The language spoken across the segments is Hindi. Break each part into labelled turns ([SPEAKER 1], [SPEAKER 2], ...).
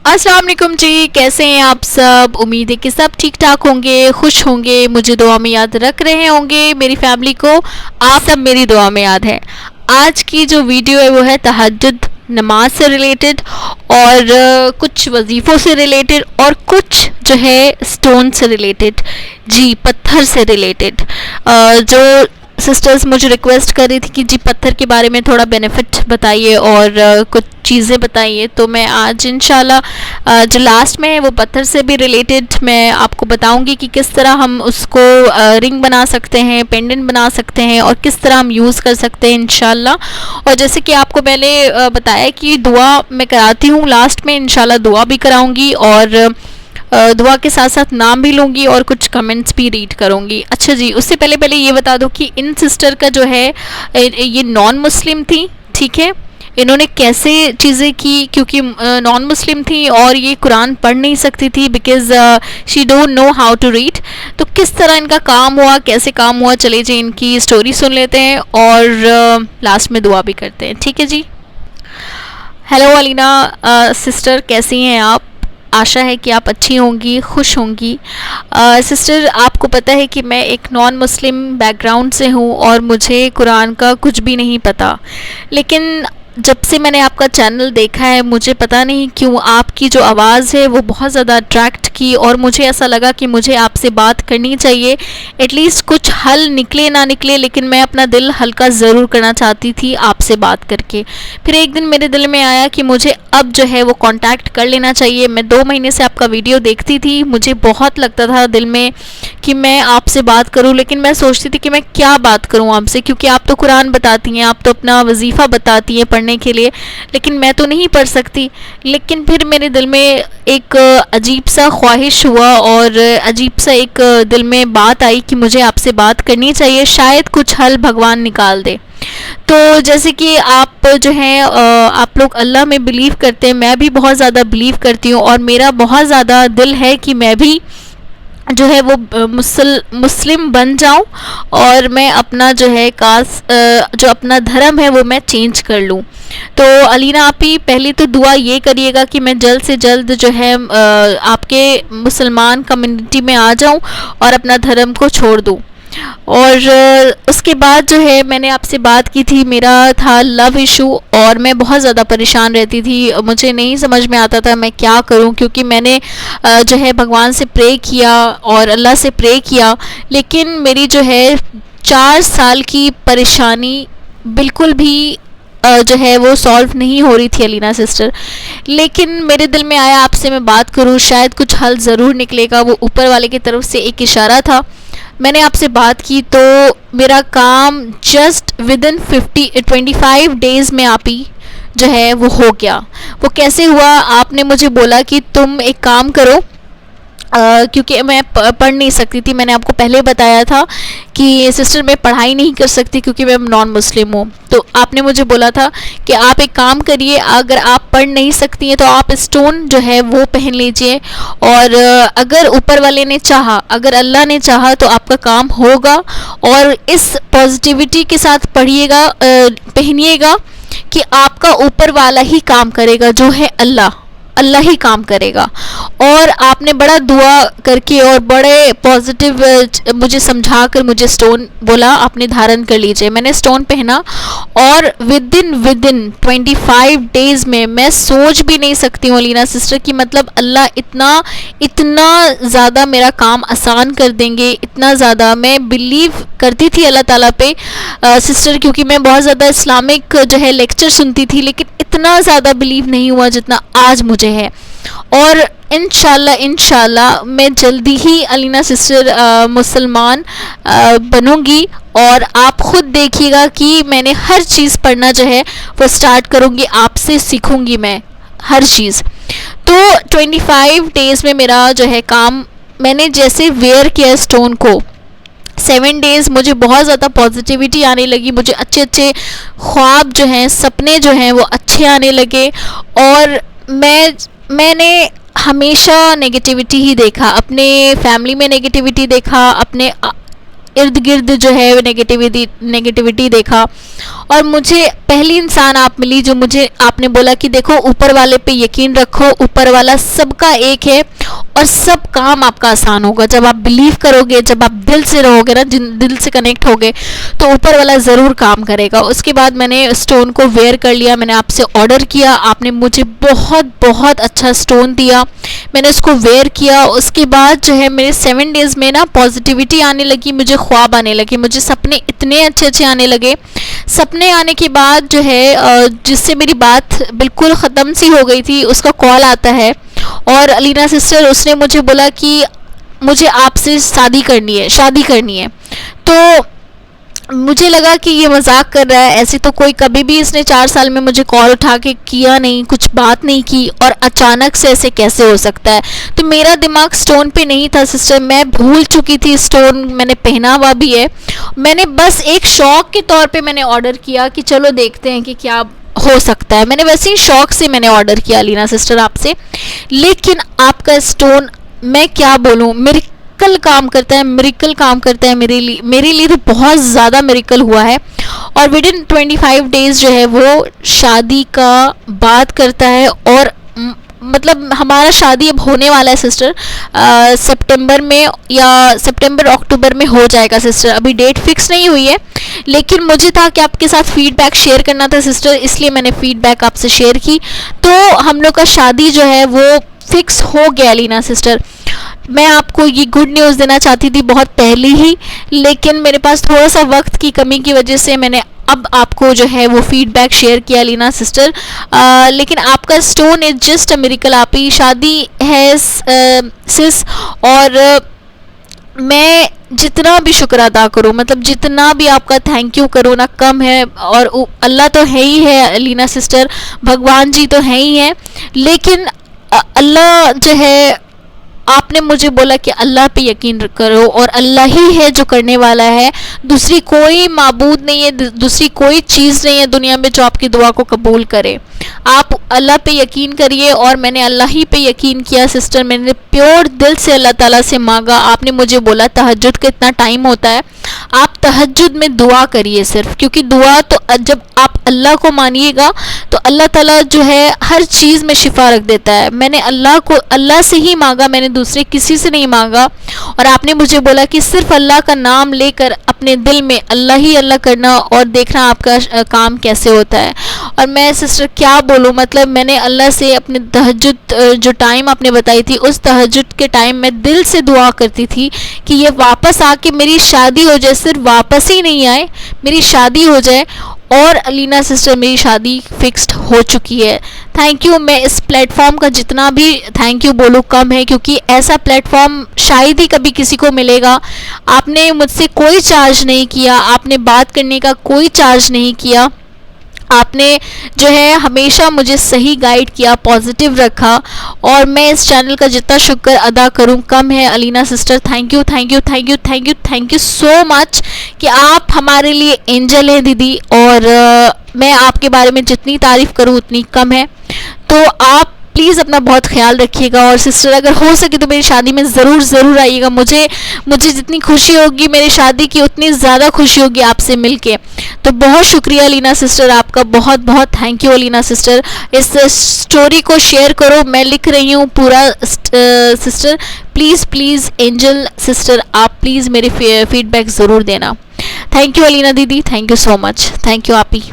[SPEAKER 1] अस्सलाम वालेकुम जी, कैसे हैं आप सब। उम्मीद है कि सब ठीक ठाक होंगे, खुश होंगे, मुझे दुआ में याद रख रहे होंगे। मेरी फैमिली को आप सब मेरी दुआ में याद है। आज की जो वीडियो है वो है तहज्जुद नमाज से रिलेटेड और कुछ वजीफ़ों से रिलेटेड और कुछ जो है स्टोन से रिलेटेड, जी पत्थर से रिलेटेड। जो सिस्टर्स मुझे रिक्वेस्ट कर रही थी कि जी पत्थर के बारे में थोड़ा बेनिफिट बताइए और कुछ चीज़ें बताइए, तो मैं आज इंशाल्लाह जो लास्ट में है वो पत्थर से भी रिलेटेड मैं आपको बताऊंगी कि किस तरह हम उसको रिंग बना सकते हैं, पेंडेंट बना सकते हैं और किस तरह हम यूज़ कर सकते हैं इंशाल्लाह। और जैसे कि आपको पहले बताया कि दुआ मैं कराती हूँ लास्ट में, इंशाल्लाह दुआ भी कराऊंगी और दुआ के साथ साथ नाम भी लूँगी और कुछ कमेंट्स भी रीड करूँगी। अच्छा जी, उससे पहले पहले ये बता दो कि इन सिस्टर का जो है ये नॉन मुस्लिम थी, ठीक है। इन्होंने कैसे चीज़ें की, क्योंकि नॉन मुस्लिम थी और ये कुरान पढ़ नहीं सकती थी because she don't know how to read. तो किस तरह इनका काम हुआ, कैसे काम हुआ, चले जी इनकी स्टोरी सुन लेते हैं और लास्ट में दुआ भी करते हैं, ठीक है जी। हेलो अलीना सिस्टर, कैसी हैं आप। आशा है कि आप अच्छी होंगी, खुश होंगी। सिस्टर, आपको पता है कि मैं एक नॉन मुस्लिम बैकग्राउंड से हूँ और मुझे कुरान का कुछ भी नहीं पता, लेकिन जब से मैंने आपका चैनल देखा है मुझे पता नहीं क्यों आपकी जो आवाज़ है वो बहुत ज़्यादा अट्रैक्ट की और मुझे ऐसा लगा कि मुझे आपसे बात करनी चाहिए। एटलीस्ट कुछ हल निकले ना निकले, लेकिन मैं अपना दिल हल्का ज़रूर करना चाहती थी आपसे बात करके। फिर एक दिन मेरे दिल में आया कि मुझे अब जो है वो कांटेक्ट कर लेना चाहिए। मैं 2 महीने से आपका वीडियो देखती थी, मुझे बहुत लगता था दिल में कि मैं आपसे बात करूं, लेकिन मैं सोचती थी कि मैं क्या बात करूं आपसे, क्योंकि आप तो कुरान बताती हैं, आप तो अपना वजीफ़ा बताती हैं पढ़ने के लिए, लेकिन मैं तो नहीं पढ़ सकती। लेकिन फिर मेरे दिल में एक अजीब सा ख्वाहिश हुआ और अजीब सा एक दिल में बात आई कि मुझे आपसे बात करनी चाहिए, शायद कुछ हल भगवान निकाल दे। तो जैसे कि आप जो हैं आप लोग अल्लाह में बिलीव करते हैं, मैं भी बहुत ज़्यादा बिलीव करती हूँ और मेरा बहुत ज़्यादा दिल है कि मैं भी जो है वो मुस्लिम बन जाऊं और मैं अपना जो है जो अपना धर्म है वो मैं चेंज कर लूं। तो अलीना आप ही पहले तो दुआ ये करिएगा कि मैं जल्द से जल्द जो है आपके मुसलमान कम्युनिटी में आ जाऊं और अपना धर्म को छोड़ दूं। और उसके बाद जो है मैंने आपसे बात की थी, मेरा था लव इशू और मैं बहुत ज़्यादा परेशान रहती थी, मुझे नहीं समझ में आता था मैं क्या करूं, क्योंकि मैंने जो है भगवान से प्रे किया और अल्लाह से प्रे किया, लेकिन मेरी जो है 4 साल की परेशानी बिल्कुल भी जो है वो सॉल्व नहीं हो रही थी अलीना सिस्टर। लेकिन मेरे दिल में आया आपसे मैं बात करूं, शायद कुछ हल ज़रूर निकलेगा, वो ऊपर वाले की तरफ से एक इशारा था। मैंने आपसे बात की तो मेरा काम जस्ट विद इन 25 डेज़ में आप ही जो है वो हो गया। वो कैसे हुआ, आपने मुझे बोला कि तुम एक काम करो, क्योंकि मैं पढ़ नहीं सकती थी, मैंने आपको पहले बताया था कि सिस्टर मैं पढ़ाई नहीं कर सकती क्योंकि मैं नॉन मुस्लिम हूँ। तो आपने मुझे बोला था कि आप एक काम करिए, अगर आप पढ़ नहीं सकती हैं तो आप स्टोन जो है वो पहन लीजिए और अगर ऊपर वाले ने चाहा, अगर अल्लाह ने चाहा तो आपका काम होगा। और इस पॉजिटिविटी के साथ पढ़िएगा, पहनिएगा कि आपका ऊपर वाला ही काम करेगा, जो है अल्लाह, अल्लाह ही काम करेगा। और आपने बड़ा दुआ करके और बड़े पॉजिटिव मुझे समझा कर मुझे स्टोन बोला आपने धारण कर लीजिए। मैंने स्टोन पहना और विद इन 25 डेज़ में, मैं सोच भी नहीं सकती हूँ अलीना सिस्टर कि मतलब अल्लाह इतना इतना ज़्यादा मेरा काम आसान कर देंगे, इतना ज़्यादा मैं बिलीव करती थी अल्लाह ताला पे सिस्टर, क्योंकि मैं बहुत ज़्यादा इस्लामिक जो है लेक्चर सुनती थी, लेकिन इतना ज़्यादा बिलीव नहीं हुआ जितना आज मुझे है। और इंशाल्लाह मैं जल्दी ही अलीना सिस्टर मुसलमान बनूंगी और आप खुद देखिएगा कि मैंने हर चीज़ पढ़ना जो है वो स्टार्ट करूंगी, आपसे सीखूंगी मैं हर चीज़। तो 25 डेज़ में मेरा जो है काम, मैंने जैसे वेयर किया स्टोन को, 7 डेज़ मुझे बहुत ज़्यादा पॉजिटिविटी आने लगी, मुझे अच्छे अच्छे ख्वाब जो हैं, सपने जो हैं वो अच्छे आने लगे। और मैंने हमेशा नेगेटिविटी ही देखा, अपने फैमिली में नेगेटिविटी देखा, अपने इर्द गिर्द जो है नेगेटिविटी देखा, और मुझे पहली इंसान आप मिली जो मुझे आपने बोला कि देखो ऊपर वाले पे यकीन रखो, ऊपर वाला सबका एक है और सब काम आपका आसान होगा। जब आप बिलीव करोगे, जब आप दिल से रहोगे ना, दिल से कनेक्ट होगे, तो ऊपर वाला ज़रूर काम करेगा। उसके बाद मैंने स्टोन को वेयर कर लिया, मैंने आपसे ऑर्डर किया, आपने मुझे बहुत बहुत अच्छा स्टोन दिया, मैंने उसको वेयर किया। उसके बाद जो है मेरे 7 डेज़ में ना पॉजिटिविटी आने लगी, मुझे ख्वाब आने लगे, मुझे सपने इतने अच्छे अच्छे आने लगे। सपने आने के बाद जो है जिससे मेरी बात बिल्कुल ख़त्म सी हो गई थी, उसका कॉल आता है और अलीना सिस्टर उसने मुझे बोला कि मुझे आपसे शादी करनी है। तो मुझे लगा कि ये मजाक कर रहा है, ऐसे तो कोई कभी भी इसने 4 साल में मुझे कॉल उठा के किया नहीं, कुछ बात नहीं की, और अचानक से ऐसे कैसे हो सकता है। तो मेरा दिमाग स्टोन पे नहीं था सिस्टर, मैं भूल चुकी थी स्टोन मैंने पहना हुआ भी है। मैंने बस एक शौक के तौर पे मैंने ऑर्डर किया कि चलो देखते हैं कि क्या हो सकता है। मैंने वैसे ही शौक से मैंने ऑर्डर किया अलीना सिस्टर आपसे, लेकिन आपका स्टोन मैं क्या बोलूँ, मिरेकल काम करता है मेरे लिए तो बहुत ज़्यादा मिरेकल हुआ है। और विद इन 25 डेज जो है वो शादी का बात करता है, और मतलब हमारा शादी अब होने वाला है सिस्टर, सितंबर में या सितंबर अक्टूबर में हो जाएगा सिस्टर। अभी डेट फिक्स नहीं हुई है, लेकिन मुझे था कि आपके साथ फीडबैक शेयर करना था सिस्टर, इसलिए मैंने फीडबैक आपसे शेयर की। तो हम लोग का शादी जो है वो फिक्स हो गया अलीना सिस्टर। मैं आपको ये गुड न्यूज़ देना चाहती थी बहुत पहले ही, लेकिन मेरे पास थोड़ा सा वक्त की कमी की वजह से मैंने अब आपको जो है वो फीडबैक शेयर किया अलीना सिस्टर। लेकिन आपका stone is just a miracle. आपकी शादी है सिस, और मैं जितना भी शुक्र अदा करूँ, मतलब जितना भी आपका थैंक यू करूँ ना कम है। और अल्लाह तो है ही है अलीना सिस्टर, भगवान जी तो है ही है, लेकिन अल्लाह जो है, आपने मुझे बोला कि अल्लाह पे यकीन करो, और अल्लाह ही है जो करने वाला है। दूसरी कोई माबूद नहीं है, दूसरी कोई चीज़ नहीं है दुनिया में जो आपकी दुआ को कबूल करे। आप अल्लाह पे यकीन करिए, और मैंने अल्लाह ही पे यकीन किया सिस्टर। मैंने प्योर दिल से अल्लाह ताला से मांगा। आपने मुझे बोला तहज्जुद का इतना टाइम होता है, आप तहज्जुद में दुआ करिए सिर्फ, क्योंकि दुआ तो जब आप अल्लाह को मानिएगा तो अल्लाह ताला जो है हर चीज़ में शिफा रख देता है। मैंने अल्लाह से ही मांगा, मैंने दूसरे किसी से नहीं मांगा। और आपने मुझे बोला कि सिर्फ अल्लाह का नाम लेकर अपने दिल में अल्लाह ही अल्लाह करना, और देखना आपका काम कैसे होता है। और मैं सिस्टर क्या बोलूँ, मतलब मैंने अल्लाह से अपने तहज्जुद जो टाइम आपने बताई थी, उस तहज्जुद के टाइम मैं दिल से दुआ करती थी कि ये वापस आके मेरी शादी हो जाए, सिर्फ वापस ही नहीं आए, मेरी शादी हो जाए। और अलीना सिस्टर मेरी शादी फिक्स्ड हो चुकी है। Thank you. मैं इस प्लेटफॉर्म का जितना भी थैंक यू बोलूँ कम है, क्योंकि ऐसा प्लेटफॉर्म शायद ही कभी किसी को मिलेगा। आपने मुझसे कोई चार्ज नहीं किया, आपने बात करने का कोई चार्ज नहीं किया, आपने जो है हमेशा मुझे सही गाइड किया, पॉजिटिव रखा, और मैं इस चैनल का जितना शुक्र अदा करूं कम है। Alina sister thank you, thank you, thank you, thank you, thank you so much कि आप हमारे लिए एंजल हैं दीदी। और मैं आपके बारे में जितनी तारीफ़ करूं उतनी कम है। तो आप प्लीज़ अपना बहुत ख्याल रखिएगा, और सिस्टर अगर हो सके तो मेरी शादी में ज़रूर आइएगा। मुझे जितनी खुशी होगी मेरी शादी की, उतनी ज़्यादा खुशी होगी आपसे मिलके। तो बहुत शुक्रिया अलीना सिस्टर, आपका बहुत बहुत थैंक यू अलीना सिस्टर। इस स्टोरी को शेयर करो, मैं लिख रही हूँ पूरा सिस्टर। प्लीज़ एंजल सिस्टर, आप प्लीज़ मेरे फीडबैक ज़रूर देना। थैंक यू अलीना दीदी, thank you so much, thank you आप ही।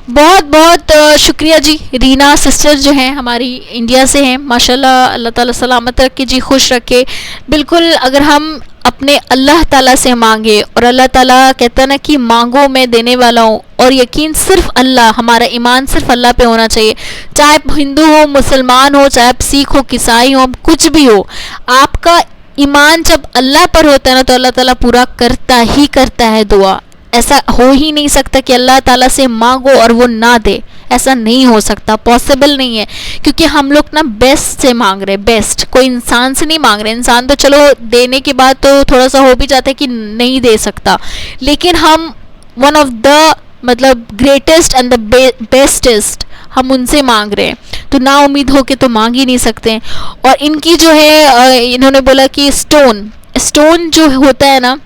[SPEAKER 1] बहुत बहुत शुक्रिया जी। रीना सिस्टर जो हैं हमारी इंडिया से हैं, माशाल्लाह, अल्लाह ताला सलामत रखे जी, खुश रखे। बिल्कुल अगर हम अपने अल्लाह ताला से मांगे, और अल्लाह ताला कहता है ना कि मांगो मैं देने वाला हूँ, और यकीन सिर्फ अल्लाह, हमारा ईमान सिर्फ अल्लाह पे होना चाहिए। चाहे आप हिंदू हो, मुसलमान हो, चाहे आप सिख हो, ईसाई हो, कुछ भी हो, आपका ईमान जब अल्लाह पर होता है ना तो अल्लाह ताला पूरा करता है दुआ। ऐसा हो ही नहीं सकता कि अल्लाह ताला से मांगो और वो ना दे, ऐसा नहीं हो सकता, पॉसिबल नहीं है। क्योंकि हम लोग ना बेस्ट से मांग रहे, बेस्ट, कोई इंसान से नहीं मांग रहे। इंसान तो चलो देने के बाद तो थोड़ा सा हो भी जाता है कि नहीं दे सकता, लेकिन हम वन ऑफ द मतलब ग्रेटेस्ट एंड द बेस्टेस्ट हम उनसे मांग रहे हैं, तो ना उम्मीद हो के तो मांग ही नहीं सकते। और इनकी जो है इन्होंने बोला कि स्टोन स्टोन जो होता है ना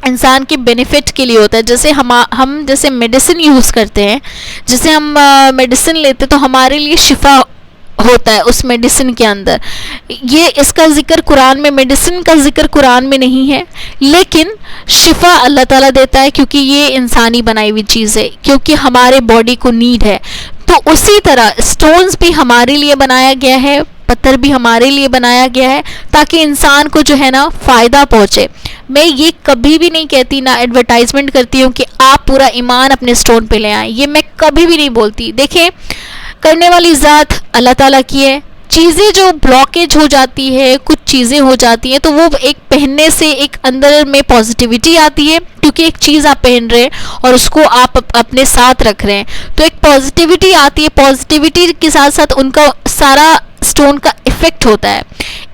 [SPEAKER 1] इंसान के बेनिफिट के लिए होता है। जैसे हम जैसे मेडिसिन यूज़ करते हैं, जैसे हम मेडिसिन लेते तो हमारे लिए शिफा होता है उस मेडिसिन के अंदर। ये इसका जिक्र कुरान में, मेडिसिन का जिक्र कुरान में नहीं है, लेकिन शिफा अल्लाह ताला देता है क्योंकि ये इंसानी बनाई हुई चीज़ है, क्योंकि हमारे बॉडी को नीड है। तो उसी तरह स्टोन्स भी हमारे लिए बनाया गया है, पत्थर भी हमारे लिए बनाया गया है ताकि इंसान को जो है ना फ़ायदा पहुँचे। मैं ये कभी भी नहीं कहती, ना एडवर्टाइजमेंट करती हूँ कि आप पूरा ईमान अपने स्टोन पे ले आएँ, ये मैं कभी भी नहीं बोलती। देखें, करने वाली ज़ात अल्लाह ताला की है। चीज़ें जो ब्लॉकेज हो जाती है, कुछ चीज़ें हो जाती हैं, तो वो एक पहनने से एक अंदर में पॉजिटिविटी आती है, क्योंकि एक चीज़ आप पहन रहे हैं और उसको आप अपने साथ रख रहे हैं, तो एक पॉजिटिविटी आती है। पॉजिटिविटी के साथ साथ उनका सारा स्टोन का इफ़ेक्ट होता है।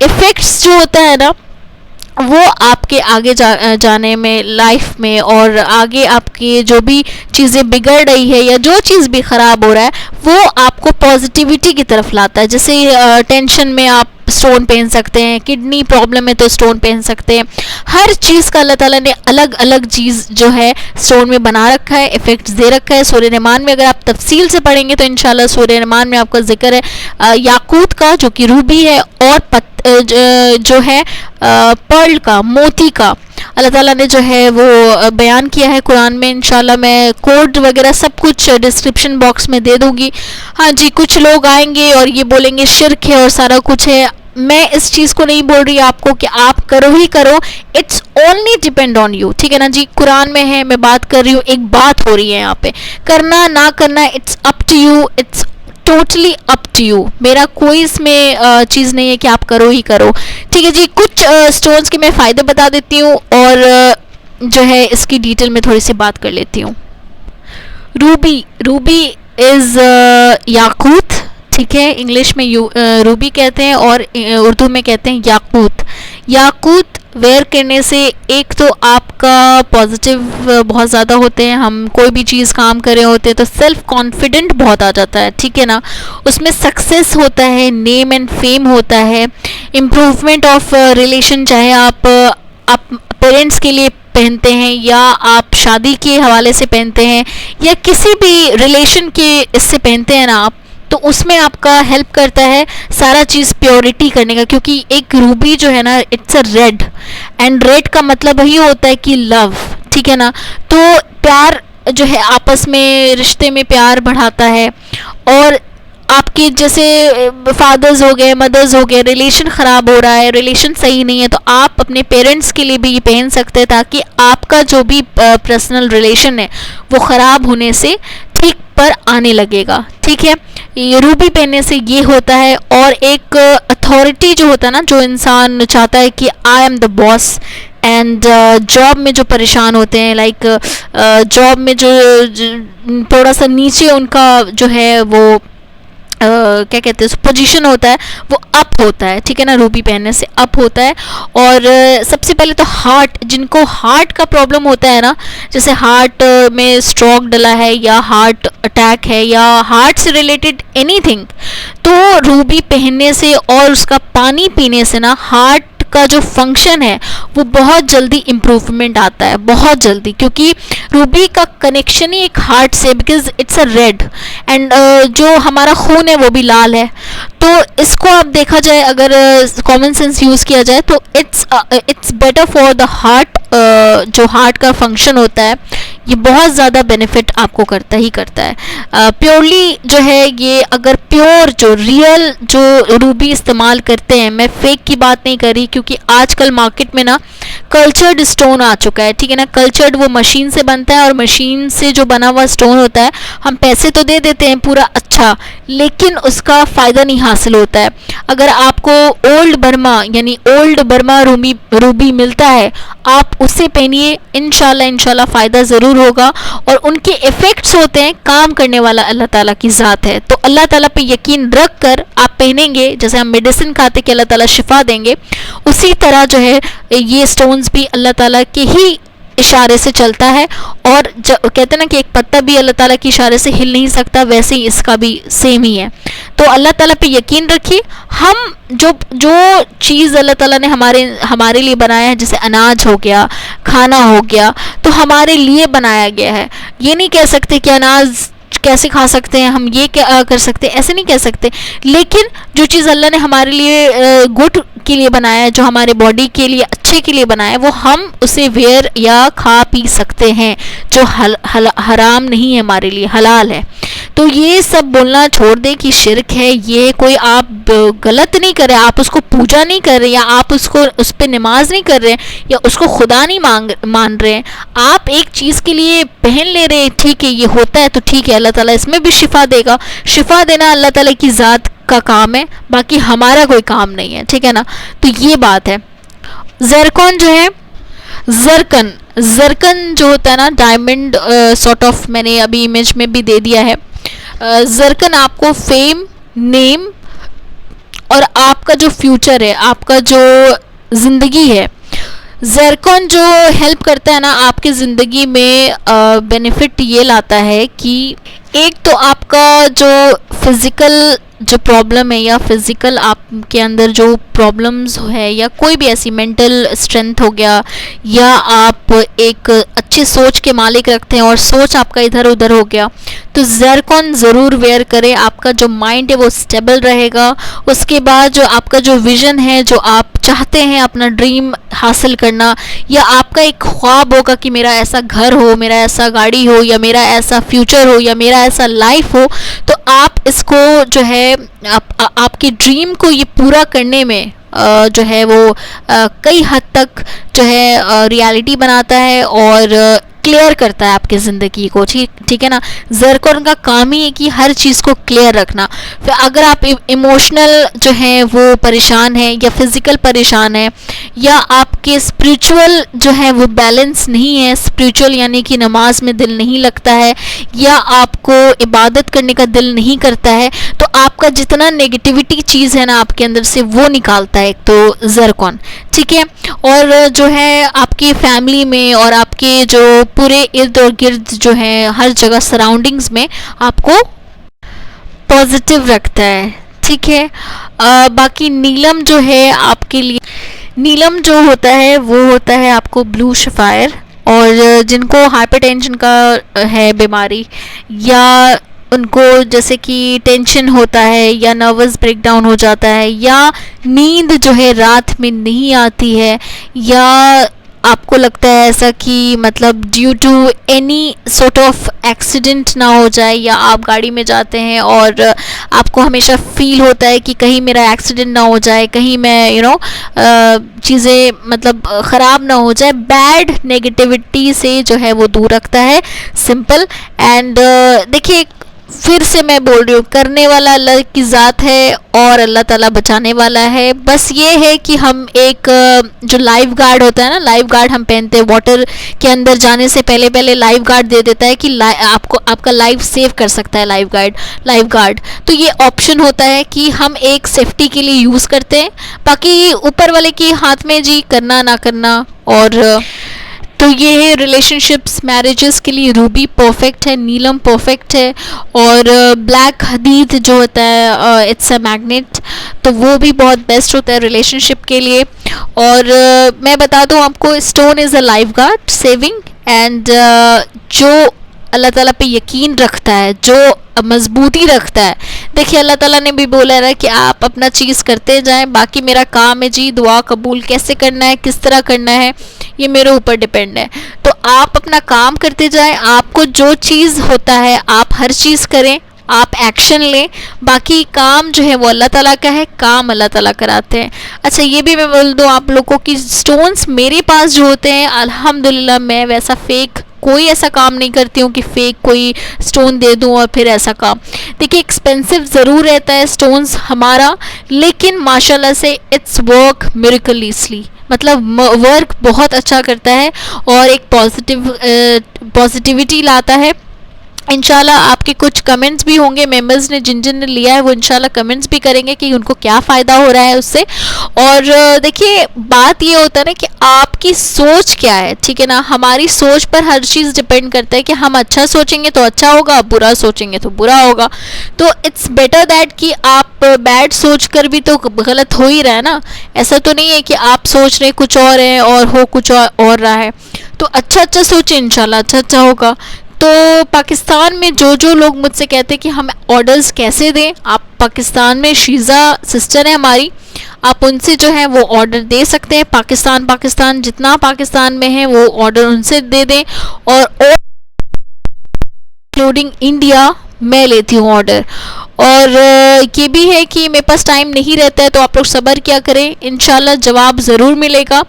[SPEAKER 1] इफ़ेक्ट्स जो होता है ना वो आपके आगे जाने में, लाइफ में, और आगे आपकी जो भी चीज़ें बिगड़ रही है या जो चीज़ भी ख़राब हो रहा है वो आपको पॉजिटिविटी की तरफ लाता है। जैसे टेंशन में आप स्टोन पहन सकते हैं, किडनी प्रॉब्लम है तो स्टोन पहन सकते हैं। हर चीज़ का अल्लाह ताला ने अलग अलग चीज़ जो है स्टोन में बना रखा है, इफ़ेक्ट्स दे रखा है। सूरह रहमान में अगर आप तफसील से पढ़ेंगे तो इंशाल्लाह सूरह रहमान में आपका जिक्र है याकूत का जो कि रूबी है, और जो है पर्ल का, मोती का। अल्लाह ताला ने जो है वो बयान किया है कुरान में। इंशाल्लाह मैं कोड वगैरह सब कुछ डिस्क्रिप्शन बॉक्स में दे दूंगी। हाँ जी, कुछ लोग आएंगे और ये बोलेंगे शिर्क है और सारा कुछ है। मैं इस चीज़ को नहीं बोल रही आपको कि आप करो ही करो, it's only depend on you, ठीक है ना जी। कुरान में है, मैं बात कर रही हूँ, एक बात हो रही है यहाँ पे, करना ना करना it's up to you, it's totally up to you. मेरा कोई इसमें चीज़ नहीं है कि आप करो ही करो, ठीक है जी। कुछ स्टोन्स के मैं फ़ायदे बता देती हूँ और जो है इसकी डिटेल में थोड़ी सी बात कर लेती हूँ। रूबी, रूबी इज़ याकूत, ठीक है। इंग्लिश में रूबी कहते हैं और उर्दू में कहते हैं याकूत। याकूत वेयर करने से एक तो आपका पॉजिटिव बहुत ज़्यादा होते हैं, हम कोई भी चीज़ काम कर रहे होते हैं तो सेल्फ कॉन्फिडेंट बहुत आ जाता है, ठीक है ना। उसमें सक्सेस होता है, नेम एंड फेम होता है, इम्प्रूवमेंट ऑफ रिलेशन, चाहे आप पेरेंट्स के लिए पहनते हैं या आप शादी के हवाले से पहनते हैं या किसी भी रिलेशन के इससे पहनते हैं ना आप, तो उसमें आपका हेल्प करता है सारा चीज़ प्योरिटी करने का। क्योंकि एक रूबी जो है ना it's a red, and red का मतलब वही होता है कि लव, ठीक है ना। तो प्यार जो है आपस में, रिश्ते में प्यार बढ़ाता है। और आपके जैसे फादर्स हो गए, मदर्स हो गए, रिलेशन ख़राब हो रहा है, रिलेशन सही नहीं है, तो आप अपने पेरेंट्स के लिए भी ये पहन सकते हैं ताकि आपका जो भी पर्सनल रिलेशन है वो ख़राब होने से ठीक पर आने लगेगा, ठीक है। ये रूबी पहनने से ये होता है। और एक अथॉरिटी जो होता है ना, जो इंसान चाहता है कि I am the boss, and job में जो परेशान होते हैं, लाइक जॉब में जो थोड़ा सा नीचे उनका जो है वो क्या कहते हैं पोजीशन होता है वो अप होता है, ठीक है ना। रूबी पहनने से अप होता है। और सबसे पहले तो हार्ट, जिनको हार्ट का प्रॉब्लम होता है ना, जैसे हार्ट में स्ट्रोक डला है या हार्ट अटैक है या हार्ट से रिलेटेड एनीथिंग, तो रूबी पहनने से और उसका पानी पीने से ना हार्ट का जो फंक्शन है वो बहुत जल्दी इम्प्रूवमेंट आता है, बहुत जल्दी, क्योंकि रूबी का कनेक्शन ही एक हार्ट से, because it's a red, and जो हमारा खून है वो भी लाल है। तो इसको आप देखा जाए, अगर कॉमन सेंस यूज़ किया जाए तो it's better for the heart. जो हार्ट का फंक्शन होता है ये बहुत ज़्यादा बेनिफिट आपको करता ही करता है। प्योरली जो है ये, अगर प्योर जो रियल जो रूबी इस्तेमाल करते हैं, मैं फेक की बात नहीं कर रही, क्योंकि आजकल मार्केट में ना कल्चर्ड स्टोन आ चुका है, ठीक है ना। कल्चर्ड वो मशीन से बनता है और मशीन से जो बना हुआ स्टोन होता है, हम पैसे तो दे देते हैं पूरा अच्छा, लेकिन उसका फ़ायदा नहीं हासिल होता है। अगर आपको ओल्ड बर्मा यानी ओल्ड बर्मा रूबी मिलता है, आप उसे पहनिए, इंशाल्लाह फ़ायदा ज़रूर होगा। और उनके इफ़ेक्ट्स होते हैं, काम करने वाला अल्लाह ताला की ज़ात है, तो अल्लाह ताला पे यकीन रख कर आप पहनेंगे, जैसे हम मेडिसिन खाते कि अल्लाह ताला शिफा देंगे, उसी तरह जो है ये स्टोन्स भी अल्लाह ताला के ही इशारे से चलता है। और कहते हैं ना कि एक पत्ता भी अल्लाह ताला के इशारे से हिल नहीं सकता, वैसे ही इसका भी सेम ही है। तो अल्लाह ताला पे यकीन रखिए, हम जो जो चीज़ अल्लाह ताला ने हमारे लिए बनाया है, जैसे अनाज हो गया, खाना हो गया, तो हमारे लिए बनाया गया है। ये नहीं कह सकते कि अनाज कैसे खा सकते हैं हम, ये क्या कर सकते हैं, ऐसे नहीं कह सकते। लेकिन जो चीज़ अल्लाह ने हमारे लिए गुड के लिए बनाया है, जो हमारे बॉडी के लिए अच्छे के लिए बनाया है, वो हम उसे वेयर या खा पी सकते हैं, जो हराम नहीं है, हमारे लिए हलाल है। तो ये सब बोलना छोड़ दें कि शिर्क है, ये कोई आप गलत नहीं कर रहे, आप उसको पूजा नहीं कर रहे, या आप उसको उस पर नमाज नहीं कर रहे, या उसको खुदा नहीं मान रहे हैं। आप एक चीज़ के लिए पहन ले रहे हैं, ठीक है, ये होता है तो ठीक है, अल्लाह ताला इसमें भी शिफा देगा। शिफा देना अल्लाह ताला की ज़ात का काम है, बाकी हमारा कोई काम नहीं है, ठीक है ना। तो ये बात है। ज़रकॉन जो है, जरकन जो होता है ना, डायमंड सॉर्ट ऑफ, मैंने अभी इमेज में भी दे दिया है। जरकन आपको फेम, नेम और आपका जो फ्यूचर है, आपका जो ज़िंदगी है, ज़रकॉन जो हेल्प करता है ना आपकी ज़िंदगी में, बेनिफिट ये लाता है कि एक तो आपका जो फिज़िकल जो प्रॉब्लम है, या फिज़िकल आपके अंदर जो प्रॉब्लम्स है, या कोई भी ऐसी मेंटल स्ट्रेंथ हो गया, या आप एक अच्छी सोच के मालिक रखते हैं और सोच आपका इधर उधर हो गया, तो ज़रकॉन ज़रूर वेयर करें। आपका जो माइंड है वो स्टेबल रहेगा। उसके बाद जो आपका जो विज़न है, जो आप चाहते हैं अपना ड्रीम हासिल करना, या आपका एक ख्वाब होगा कि मेरा ऐसा घर हो, मेरा ऐसा गाड़ी हो, या मेरा ऐसा फ्यूचर हो, या मेरा ऐसा लाइफ हो, तो आप इसको जो है आपकी ड्रीम को ये पूरा करने में जो है वो कई हद तक जो है रियलिटी बनाता है और क्लियर करता है आपकी ज़िंदगी को, ठीक है ना। ज़रकॉन का काम ही है कि हर चीज़ को क्लियर रखना। फिर अगर आप इमोशनल जो है वो परेशान है, या फिज़िकल परेशान है, या आपके स्पिरिचुअल जो है वो बैलेंस नहीं है, स्पिरिचुअल यानी कि नमाज में दिल नहीं लगता है, या आपको इबादत करने का दिल नहीं करता है, तो आपका जितना नेगेटिविटी चीज़ है ना आपके अंदर से, वो निकालता है एक तो ज़रकॉन, ठीक है। और जो है आपकी फैमिली में और आपके जो पूरे इर्द और गिर्द जो है हर जगह सराउंडिंग्स में आपको पॉजिटिव रखता है, ठीक है। बाकी नीलम जो है आपके लिए, नीलम जो होता है वो होता है आपको ब्लू सफ़ायर, और जिनको हाइपरटेंशन का है बीमारी, या उनको जैसे कि टेंशन होता है, या नर्वस ब्रेकडाउन हो जाता है, या नींद जो है रात में नहीं आती है, या आपको लगता है ऐसा कि मतलब due to any sort of accident ना हो जाए, या आप गाड़ी में जाते हैं और आपको हमेशा फील होता है कि कहीं मेरा एक्सीडेंट ना हो जाए, कहीं मैं चीज़ें मतलब ख़राब ना हो जाए, बैड नेगेटिविटी से जो है वो दूर रखता है, सिंपल। एंड देखिए, फिर से मैं बोल रही हूँ, करने वाला अल्लाह की ज़ात है और अल्लाह ताला बचाने वाला है। बस ये है कि हम एक जो लाइफ गार्ड होता है ना, लाइफ गार्ड हम पहनते हैं, वाटर के अंदर जाने से पहले लाइफ गार्ड दे देता है कि आपको आपका लाइफ सेव कर सकता है लाइफ गार्ड। तो ये ऑप्शन होता है कि हम एक सेफ्टी के लिए यूज़ करते हैं, बाकी ऊपर वाले के हाथ में जी, करना ना करना। और तो ये है रिलेशनशिप्स, मैरिजेस के लिए रूबी परफेक्ट है, नीलम परफेक्ट है, और ब्लैक हदीद जो होता है इट्स अ मैग्नेट, तो वो भी बहुत बेस्ट होता है रिलेशनशिप के लिए। और मैं बता दूं आपको, stone is a life guard saving, and जो अल्लाह ताला पे यकीन रखता है, जो मजबूती रखता है, देखिए अल्लाह ताला ने भी बोला है कि आप अपना चीज़ करते जाएं, बाकी मेरा काम है जी दुआ कबूल कैसे करना है, किस तरह करना है, ये मेरे ऊपर डिपेंड है। तो आप अपना काम करते जाएं, आपको जो चीज़ होता है आप हर चीज़ करें, आप एक्शन लें, बाकी काम जो है वो अल्लाह ताला का है, काम अल्लाह ताला कराते हैं। अच्छा, ये भी मैं बोल दूँ आप लोगों की, स्टोन्स मेरे पास जो होते हैं अल्हम्दुलिल्लाह, मैं वैसा फेक कोई ऐसा काम नहीं करती हूँ कि फेक कोई स्टोन दे दूँ और फिर ऐसा काम। देखिए, एक्सपेंसिव ज़रूर रहता है स्टोन्स हमारा, लेकिन माशाल्लाह से इट्स वर्क मिरेकलियसली, मतलब वर्क बहुत अच्छा करता है और एक पॉजिटिविटी लाता है। इंशाल्लाह आपके कुछ कमेंट्स भी होंगे, मेंबर्स ने जिन जिन ने लिया है वो इंशाल्लाह कमेंट्स भी करेंगे कि उनको क्या फ़ायदा हो रहा है उससे। और देखिए बात ये होता है ना कि आपकी सोच क्या है, ठीक है ना। हमारी सोच पर हर चीज़ डिपेंड करता है कि हम अच्छा सोचेंगे तो अच्छा होगा, बुरा सोचेंगे तो बुरा होगा। तो इट्स बेटर दैट कि आप बैड सोच कर भी तो गलत हो ही रहा है ना। ऐसा तो नहीं है कि आप सोच रहे कुछ और है और हो कुछ और रहा है। तो अच्छा अच्छा सोचें, इंशाल्लाह अच्छा अच्छा होगा। तो पाकिस्तान में जो लोग मुझसे कहते हैं कि हम ऑर्डर्स कैसे दें, आप पाकिस्तान में शीज़ा सिस्टर है हमारी, आप उनसे जो है वो ऑर्डर दे सकते हैं। पाकिस्तान जितना पाकिस्तान में है वो ऑर्डर उनसे दे दें। और इंक्लूडिंग इंडिया मैं लेती हूँ ऑर्डर। और ये भी है कि मेरे पास टाइम नहीं रहता है, तो आप लोग सब्र क्या करें, इंशाल्लाह जवाब ज़रूर मिलेगा।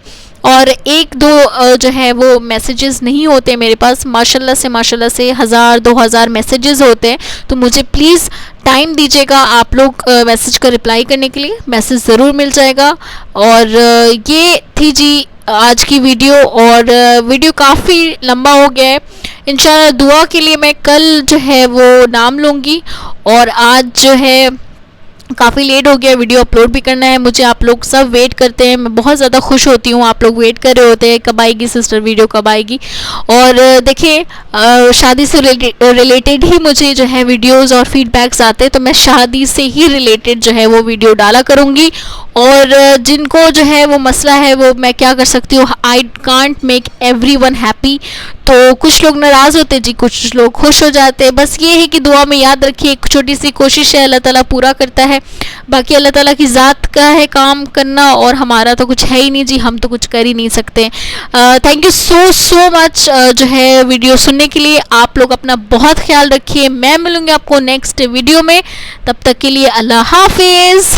[SPEAKER 1] और एक दो जो है वो मैसेजेस नहीं होते मेरे पास, माशाल्लाह से 1000-2000 मैसेजेस होते हैं। तो मुझे प्लीज़ टाइम दीजिएगा आप लोग मैसेज का रिप्लाई करने के लिए, मैसेज ज़रूर मिल जाएगा। और ये थी जी आज की वीडियो। और वीडियो काफ़ी लंबा हो गया है। इंशाल्लाह दुआ के लिए मैं कल जो है वो नाम लूँगी। और आज जो है काफ़ी लेट हो गया, वीडियो अपलोड भी करना है मुझे। आप लोग सब वेट करते हैं, मैं बहुत ज़्यादा खुश होती हूँ, आप लोग वेट कर रहे होते हैं कब आएगी सिस्टर वीडियो, कब आएगी। और देखिए शादी से रिलेटेड ही मुझे जो है वीडियोस और फीडबैक्स आते हैं, तो मैं शादी से ही रिलेटेड जो है वो वीडियो डाला करूँगी। और जिनको जो है वो मसला है वो मैं क्या कर सकती हूँ, I can't make everyone happy. तो कुछ लोग नाराज़ होते जी, कुछ लोग खुश हो जाते हैं। बस ये है कि दुआ में याद रखिए, एक छोटी सी कोशिश है, अल्लाह ताला पूरा करता है। बाकी अल्लाह ताला की ज़ात का है काम करना, और हमारा तो कुछ है ही नहीं जी, हम तो कुछ कर ही नहीं सकते। थैंक यू सो मच जो है वीडियो सुनने के लिए। आप लोग अपना बहुत ख्याल रखिए, मैं मिलूँगी आपको नेक्स्ट वीडियो में, तब तक के लिए अल्लाह हाफिज़।